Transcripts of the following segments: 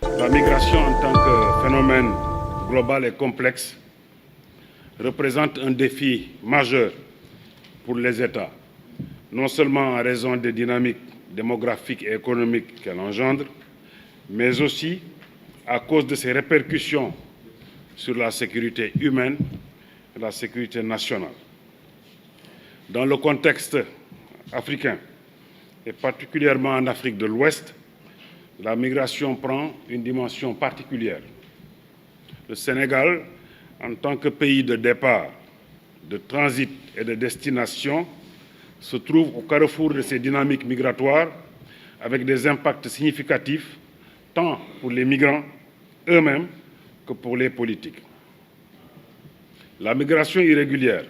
La migration en tant que phénomène global et complexe représente un défi majeur pour les États, non seulement en raison des dynamiques démographiques et économiques qu'elle engendre, mais aussi à cause de ses répercussions sur la sécurité humaine et la sécurité nationale. Dans le contexte africain, et particulièrement en Afrique de l'Ouest, la migration prend une dimension particulière. Le Sénégal, en tant que pays de départ, de transit et de destination, se trouve au carrefour de ces dynamiques migratoires avec des impacts significatifs tant pour les migrants eux-mêmes que pour les politiques. La migration irrégulière,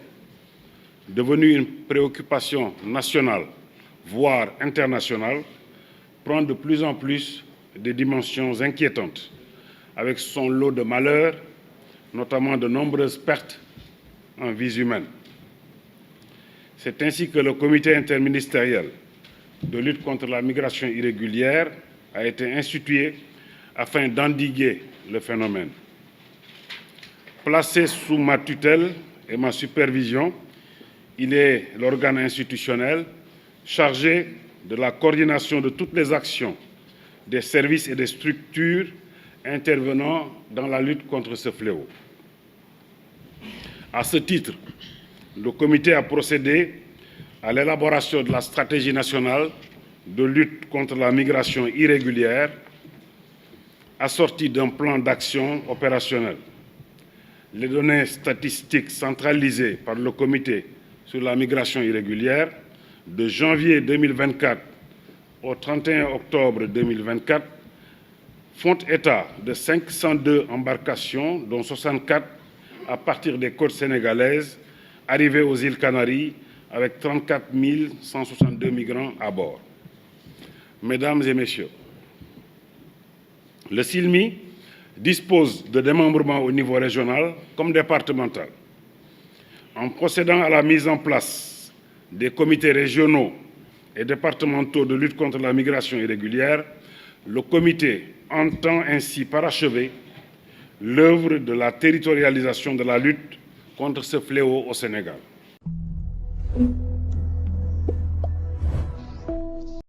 devenue une préoccupation nationale, voire internationale, prend de plus en plus des dimensions inquiétantes, avec son lot de malheurs, notamment de nombreuses pertes en vies humaines. C'est ainsi que le comité interministériel de lutte contre la migration irrégulière a été institué afin d'endiguer le phénomène. Placé sous ma tutelle et ma supervision, il est l'organe institutionnel chargé de la coordination de toutes les actions des services et des structures intervenant dans la lutte contre ce fléau. À ce titre, le comité a procédé à l'élaboration de la stratégie nationale de lutte contre la migration irrégulière, assortie d'un plan d'action opérationnel. Les données statistiques centralisées par le comité sur la migration irrégulière de janvier 2024 au 31 octobre 2024 font état de 502 embarcations, dont 64 à partir des côtes sénégalaises, arrivées aux îles Canaries avec 34 162 migrants à bord. Mesdames et messieurs, le CILMI dispose de démembrement au niveau régional comme départemental. En procédant à la mise en place des comités régionaux et départementaux de lutte contre la migration irrégulière, le comité entend ainsi parachever l'œuvre de la territorialisation de la lutte contre ce fléau au Sénégal.